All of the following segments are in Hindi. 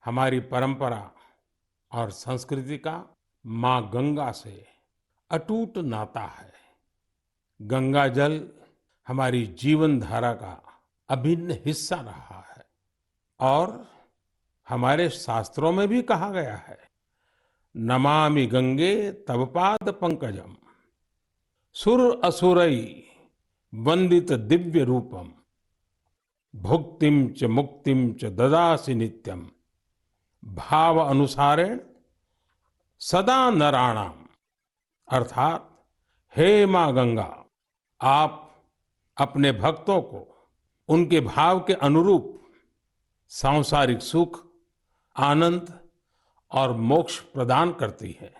हमारी परंपरा और संस्कृति का माँ गंगा से अटूट नाता है। गंगा जल हमारी जीवन धारा का अभिन्न हिस्सा रहा है और हमारे शास्त्रों में भी कहा गया है, नमामि गंगे तव पाद पंकजम सुर असुरई वंदित दिव्य रूपम भुक्तिम च मुक्तिम च ददासि नित्यम भाव अनुसारेण सदा नराणाम। अर्थात हे माँ गंगा, आप अपने भक्तों को उनके भाव के अनुरूप सांसारिक सुख, आनंद और मोक्ष प्रदान करती है।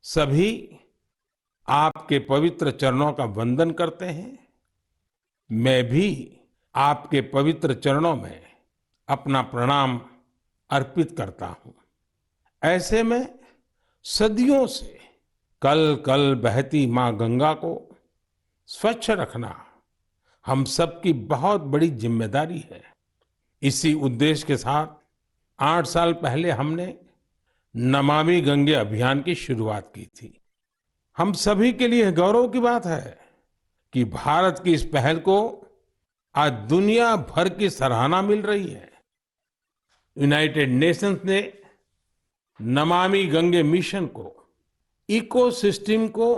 सभी आपके पवित्र चरणों का वंदन करते हैं। मैं भी आपके पवित्र चरणों में अपना प्रणाम अर्पित करता हूं। ऐसे में सदियों से कल कल बहती मां गंगा को स्वच्छ रखना हम सबकी बहुत बड़ी जिम्मेदारी है। इसी उद्देश्य के साथ 8 साल पहले हमने नमामि गंगे अभियान की शुरुआत की थी। हम सभी के लिए गौरव की बात है कि भारत की इस पहल को आज दुनिया भर की सराहना मिल रही है। यूनाइटेड नेशंस ने नमामि गंगे मिशन को इकोसिस्टम को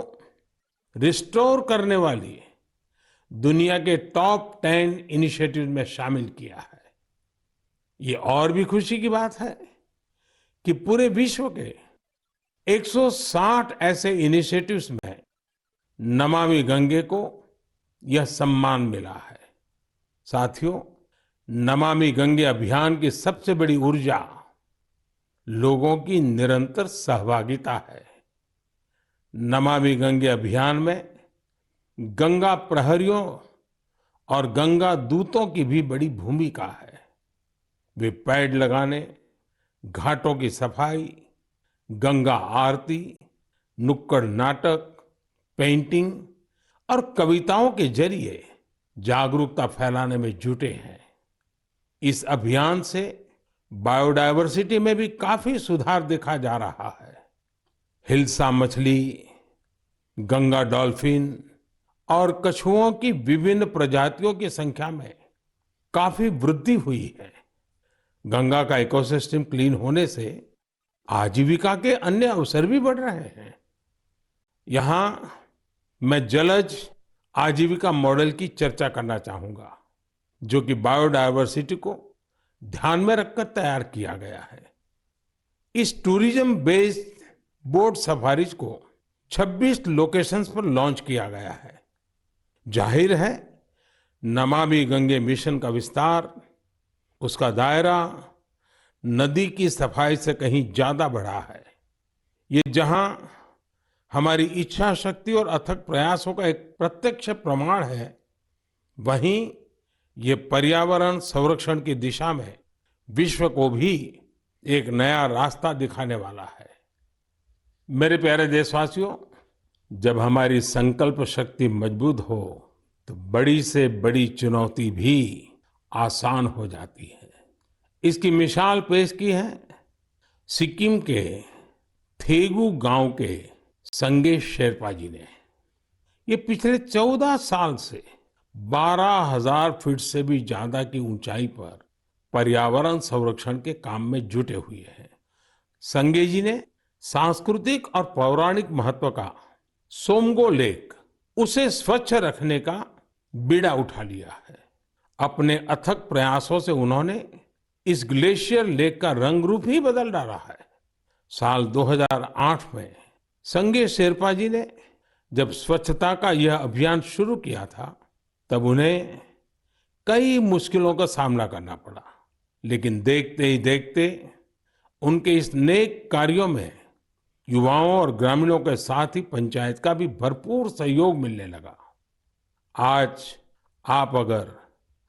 रिस्टोर करने वाली दुनिया के टॉप 10 इनिशिएटिव में शामिल किया है। ये और भी खुशी की बात है कि पूरे विश्व के 160 ऐसे इनिशिएटिव्स में नमामि गंगे को यह सम्मान मिला है। साथियों, नमामि गंगे अभियान की सबसे बड़ी ऊर्जा लोगों की निरंतर सहभागिता है। नमामि गंगे अभियान में गंगा प्रहरियों और गंगा दूतों की भी बड़ी भूमिका है। वे पेड़ लगाने, घाटों की सफाई, गंगा आरती, नुक्कड़ नाटक, पेंटिंग और कविताओं के जरिए जागरूकता फैलाने में जुटे हैं। इस अभियान से बायोडायवर्सिटी में भी काफी सुधार देखा जा रहा है। हिल्सा मछली, गंगा डॉल्फिन और कछुओं की विभिन्न प्रजातियों की संख्या में काफी वृद्धि हुई है। गंगा का इकोसिस्टम क्लीन होने से आजीविका के अन्य अवसर भी बढ़ रहे हैं। यहां मैं जलज आजीविका मॉडल की चर्चा करना चाहूंगा, जो कि बायोडायवर्सिटी को ध्यान में रखकर तैयार किया गया है। इस टूरिज्म बेस्ड बोट सफारीज को 26 लोकेशंस पर लॉन्च किया गया है। जाहिर है, नमामि गंगे मिशन का विस्तार, उसका दायरा नदी की सफाई से कहीं ज्यादा बढ़ा है। ये जहां हमारी इच्छा शक्ति और अथक प्रयासों का एक प्रत्यक्ष प्रमाण है, वहीं ये पर्यावरण संरक्षण की दिशा में विश्व को भी एक नया रास्ता दिखाने वाला है। मेरे प्यारे देशवासियों, जब हमारी संकल्प शक्ति मजबूत हो तो बड़ी से बड़ी चुनौती भी आसान हो जाती है। इसकी मिसाल पेश की है सिक्किम के थेगू गांव के संगे शेरपा जी ने। ये पिछले 14 साल से 12,000 फीट से भी ज्यादा की ऊंचाई पर पर्यावरण संरक्षण के काम में जुटे हुए हैं। संगे जी ने सांस्कृतिक और पौराणिक महत्व का सोमगो लेक, उसे स्वच्छ रखने का बीड़ा उठा लिया है। अपने अथक प्रयासों से उन्होंने इस ग्लेशियर लेक का रंग रूप ही बदल डाला है। साल 2008 में संगे शेरपा जी ने जब स्वच्छता का यह अभियान शुरू किया था, तब उन्हें कई मुश्किलों का सामना करना पड़ा, लेकिन देखते ही देखते उनके इस नेक कार्यों में युवाओं और ग्रामीणों के साथ ही पंचायत का भी भरपूर सहयोग मिलने लगा। आज आप अगर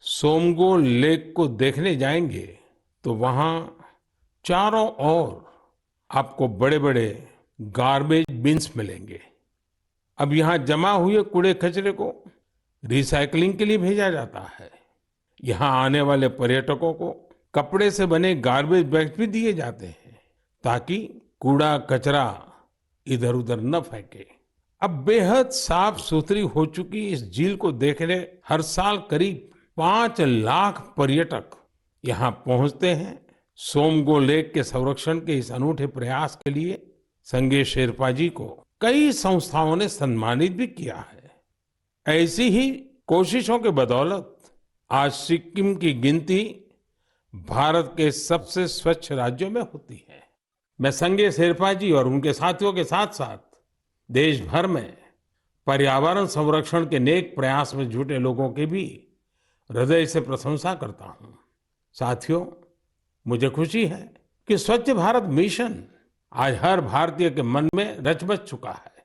सोमगो लेक को देखने जाएंगे तो वहां चारों ओर आपको बड़े बड़े गार्बेज बिन्स मिलेंगे। अब यहाँ जमा हुए कूड़े कचरे को रिसाइकलिंग के लिए भेजा जाता है। यहाँ आने वाले पर्यटकों को कपड़े से बने गार्बेज बैग्स भी दिए जाते हैं ताकि कूड़ा कचरा इधर उधर न फेंके। अब बेहद साफ सुथरी हो चुकी इस झील को देखने हर साल करीब 5 लाख पर्यटक यहाँ पहुंचते हैं। सोमगो लेक के संरक्षण के इस अनूठे प्रयास के लिए संगे शेरपा जी को कई संस्थाओं ने सम्मानित भी किया है। ऐसी ही कोशिशों के बदौलत आज सिक्किम की गिनती भारत के सबसे स्वच्छ राज्यों में होती है। मैं संगे शेरपा जी और उनके साथियों के साथ साथ देश भर में पर्यावरण संरक्षण के नेक प्रयास में जुटे लोगों की भी हृदय से प्रशंसा करता हूं। साथियों, मुझे खुशी है कि स्वच्छ भारत मिशन आज हर भारतीय के मन में रच बस चुका है।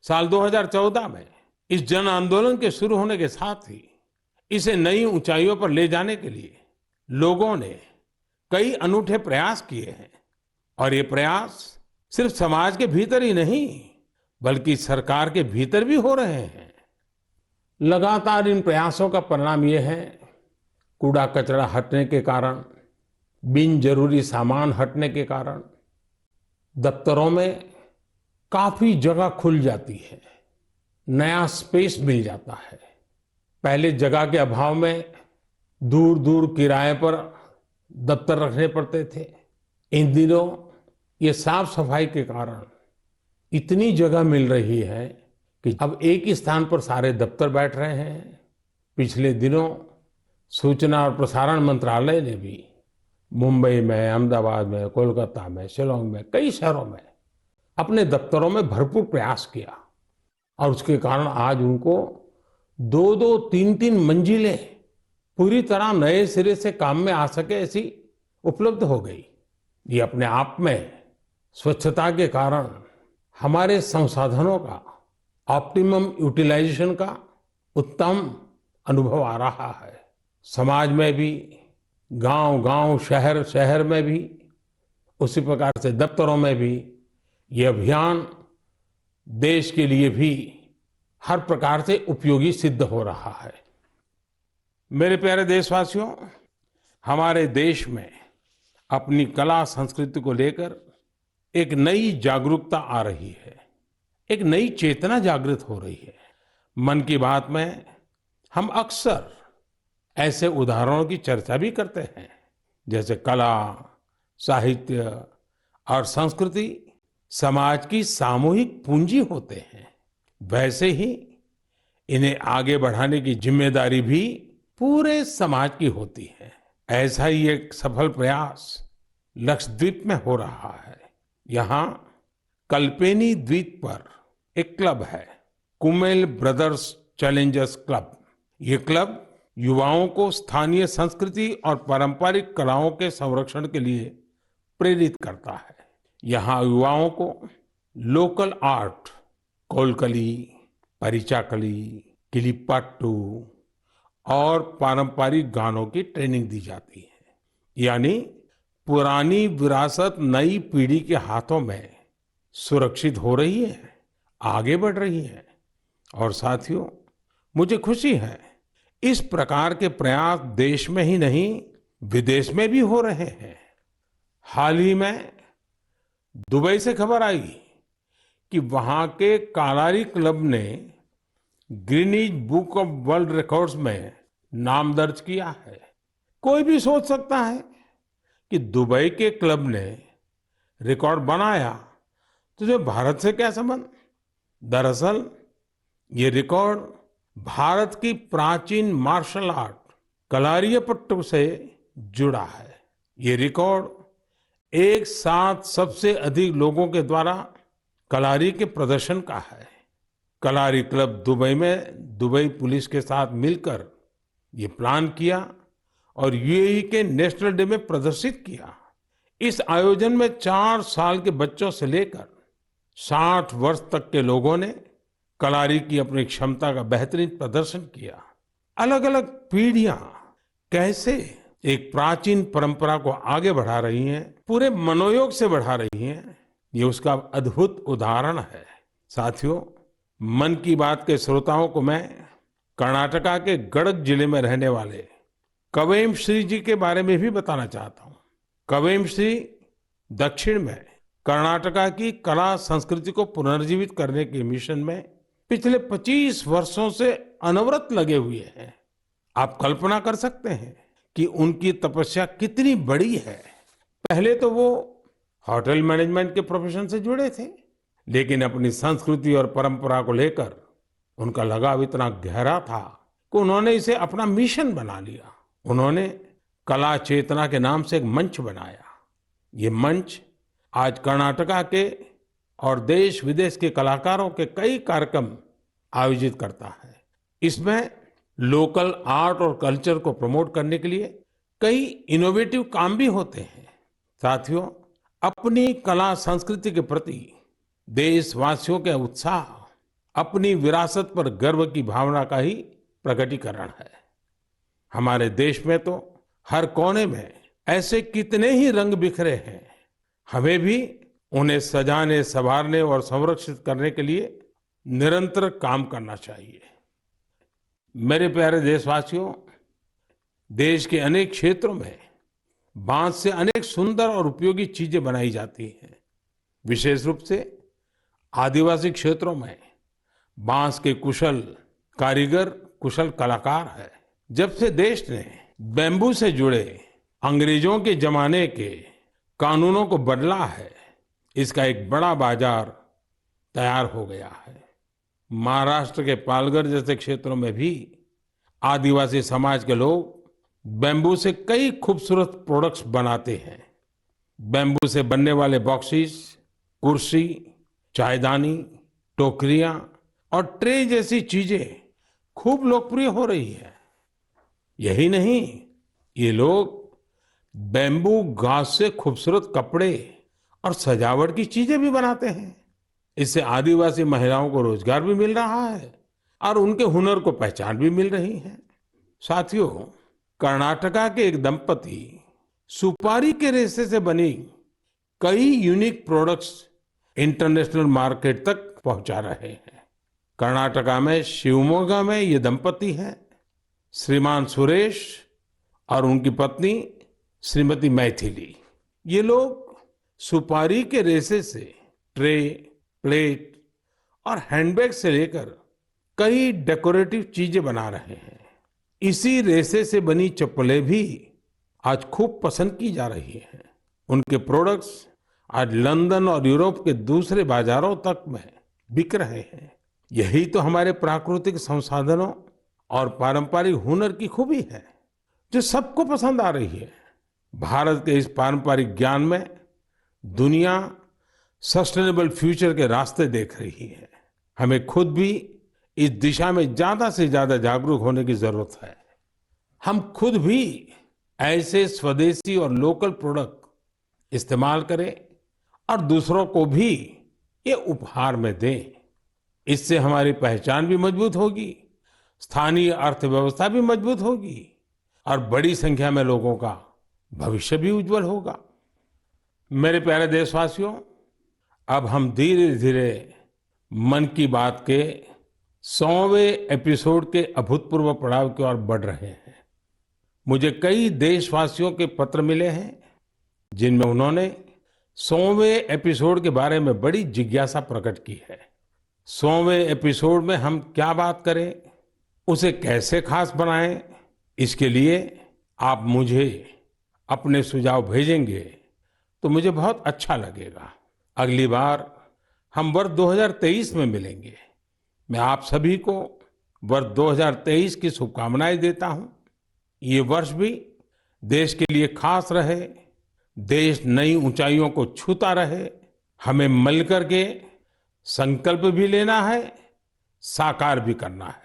साल 2014 में इस जन आंदोलन के शुरू होने के साथ ही इसे नई ऊंचाइयों पर ले जाने के लिए लोगों ने कई अनूठे प्रयास किए हैं और ये प्रयास सिर्फ समाज के भीतर ही नहीं बल्कि सरकार के भीतर भी हो रहे हैं। लगातार इन प्रयासों का परिणाम ये है, कूड़ा कचरा हटने के कारण, बिन जरूरी सामान हटने के कारण दफ्तरों में काफी जगह खुल जाती है, नया स्पेस मिल जाता है। पहले जगह के अभाव में दूर दूर किराए पर दफ्तर रखने पड़ते थे। इन दिनों ये साफ सफाई के कारण इतनी जगह मिल रही है कि अब एक ही स्थान पर सारे दफ्तर बैठ रहे हैं। पिछले दिनों सूचना और प्रसारण मंत्रालय ने भी मुंबई में, अहमदाबाद में, कोलकाता में, शिलांग में, कई शहरों में अपने दफ्तरों में भरपूर प्रयास किया और उसके कारण आज उनको 2-2, 3-3 मंजिलें पूरी तरह नए सिरे से काम में आ सके ऐसी उपलब्ध हो गई। ये अपने आप में स्वच्छता के कारण हमारे संसाधनों का ऑप्टिमम यूटिलाइजेशन का उत्तम अनुभव आ रहा है। समाज में भी, गांव-गांव, शहर-शहर में भी, उसी प्रकार से दफ्तरों में भी ये अभियान देश के लिए भी हर प्रकार से उपयोगी सिद्ध हो रहा है। मेरे प्यारे देशवासियों, हमारे देश में अपनी कला संस्कृति को लेकर एक नई जागरूकता आ रही है, एक नई चेतना जागृत हो रही है। मन की बात में हम अक्सर ऐसे उदाहरणों की चर्चा भी करते हैं जैसे कला, साहित्य और संस्कृति समाज की सामूहिक पूंजी होते हैं। वैसे ही इन्हें आगे बढ़ाने की जिम्मेदारी भी पूरे समाज की होती है। ऐसा ही एक सफल प्रयास लक्षद्वीप में हो रहा है। यहाँ कल्पेनी द्वीप पर एक क्लब है, कुमेल ब्रदर्स चैलेंजर्स क्लब। ये क्लब युवाओं को स्थानीय संस्कृति और पारंपरिक कलाओं के संरक्षण के लिए प्रेरित करता है। यहाँ युवाओं को लोकल आर्ट, कोलकली, परिचाकली, किलिपाट्टू और पारंपरिक गानों की ट्रेनिंग दी जाती है। यानी पुरानी विरासत नई पीढ़ी के हाथों में सुरक्षित हो रही है, आगे बढ़ रही है। और साथियों, मुझे खुशी है इस प्रकार के प्रयास देश में ही नहीं विदेश में भी हो रहे हैं। हाल ही में दुबई से खबर आई कि वहां के कालारी क्लब ने Guinness book of world records में नाम दर्ज किया है। कोई भी सोच सकता है कि दुबई के क्लब ने रिकॉर्ड बनाया तो जो भारत से क्या संबंध। दरअसल ये रिकॉर्ड भारत की प्राचीन मार्शल आर्ट कलारियापट्टू से जुड़ा है। ये रिकॉर्ड एक साथ सबसे अधिक लोगों के द्वारा कलारी के प्रदर्शन का है। कलारी क्लब दुबई में दुबई पुलिस के साथ मिलकर ये प्लान किया और यूएई के नेशनल डे में प्रदर्शित किया। इस आयोजन में 4 साल के बच्चों से लेकर 60 वर्ष तक के लोगों ने कलारी की अपनी क्षमता का बेहतरीन प्रदर्शन किया। अलग अलग पीढ़ियां कैसे एक प्राचीन परंपरा को आगे बढ़ा रही हैं, पूरे मनोयोग से बढ़ा रही हैं, ये उसका अद्भुत उदाहरण है। साथियों, मन की बात के श्रोताओं को मैं कर्नाटका के गडक जिले में रहने वाले कवेम श्री जी के बारे में भी बताना चाहता हूँ। कवेम श्री दक्षिण में कर्नाटका की कला संस्कृति को पुनर्जीवित करने के मिशन में पिछले 25 वर्षों से अनवरत लगे हुए हैं। आप कल्पना कर सकते हैं कि उनकी तपस्या कितनी बड़ी है। पहले तो वो होटल मैनेजमेंट के प्रोफेशन से जुड़े थे, लेकिन अपनी संस्कृति और परंपरा को लेकर उनका लगाव इतना गहरा था कि उन्होंने इसे अपना मिशन बना लिया। उन्होंने कला चेतना के नाम से एक मंच बनाया। ये मंच आज कर्नाटका के और देश विदेश के कलाकारों के कई कार्यक्रम आयोजित करता है। इसमें लोकल आर्ट और कल्चर को प्रमोट करने के लिए कई इनोवेटिव काम भी होते हैं। साथियों, अपनी कला संस्कृति के प्रति देशवासियों के उत्साह अपनी विरासत पर गर्व की भावना का ही प्रकटीकरण है। हमारे देश में तो हर कोने में ऐसे कितने ही रंग बिखरे हैं। हमें भी उन्हें सजाने, संवारने और संरक्षित करने के लिए निरंतर काम करना चाहिए। मेरे प्यारे देशवासियों, देश के अनेक क्षेत्रों में बांस से अनेक सुंदर और उपयोगी चीजें बनाई जाती हैं। विशेष रूप से आदिवासी क्षेत्रों में बांस के कुशल कारीगर कुशल कलाकार है। जब से देश ने बैम्बू से जुड़े अंग्रेजों के जमाने के कानूनों को बदला है, इसका एक बड़ा बाजार तैयार हो गया है। महाराष्ट्र के पालघर जैसे क्षेत्रों में भी आदिवासी समाज के लोग बैम्बू से कई खूबसूरत प्रोडक्ट्स बनाते हैं। बैम्बू से बनने वाले बॉक्सेस, कुर्सी, चायदानी, टोकरियां और ट्रे जैसी चीजें खूब लोकप्रिय हो रही है। यही नहीं, ये लोग बैम्बू घास से खूबसूरत कपड़े और सजावट की चीजें भी बनाते हैं। इससे आदिवासी महिलाओं को रोजगार भी मिल रहा है और उनके हुनर को पहचान भी मिल रही है। साथियों, कर्नाटका के एक दंपति सुपारी के रेशे से बनी कई यूनिक प्रोडक्ट्स इंटरनेशनल मार्केट तक पहुंचा रहे हैं। कर्नाटका में शिवमोगा में ये दंपति हैं, श्रीमान सुरेश और उनकी पत्नी श्रीमती मैथिली। ये लोग सुपारी के रेशे से ट्रे, प्लेट और हैंडबैग से लेकर कई डेकोरेटिव चीजें बना रहे हैं। इसी रेशे से बनी चप्पलें भी आज खूब पसंद की जा रही हैं। उनके प्रोडक्ट्स आज लंदन और यूरोप के दूसरे बाजारों तक में बिक रहे हैं। यही तो हमारे प्राकृतिक संसाधनों और पारंपरिक हुनर की खूबी है, जो सबको पसंद आ रही है। भारत के इस पारंपरिक ज्ञान में दुनिया सस्टेनेबल फ्यूचर के रास्ते देख रही है। हमें खुद भी इस दिशा में ज्यादा से ज्यादा जागरूक होने की जरूरत है। हम खुद भी ऐसे स्वदेशी और लोकल प्रोडक्ट इस्तेमाल करें और दूसरों को भी ये उपहार में दें। इससे हमारी पहचान भी मजबूत होगी, स्थानीय अर्थव्यवस्था भी मजबूत होगी और बड़ी संख्या में लोगों का भविष्य भी उज्जवल होगा। मेरे प्यारे देशवासियों, अब हम धीरे धीरे मन की बात के 100वें एपिसोड के अभूतपूर्व पड़ाव की ओर बढ़ रहे हैं। मुझे कई देशवासियों के पत्र मिले हैं जिनमें उन्होंने 100वें एपिसोड के बारे में बड़ी जिज्ञासा प्रकट की है। 100वें एपिसोड में हम क्या बात करें, उसे कैसे खास बनाएं, इसके लिए आप मुझे अपने सुझाव भेजेंगे तो मुझे बहुत अच्छा लगेगा। अगली बार हम वर्ष 2023 में मिलेंगे। मैं आप सभी को वर्ष 2023 की शुभकामनाएं देता हूं। ये वर्ष भी देश के लिए खास रहे, देश नई ऊंचाइयों को छूता रहे। हमें मिलकर के संकल्प भी लेना है, साकार भी करना है।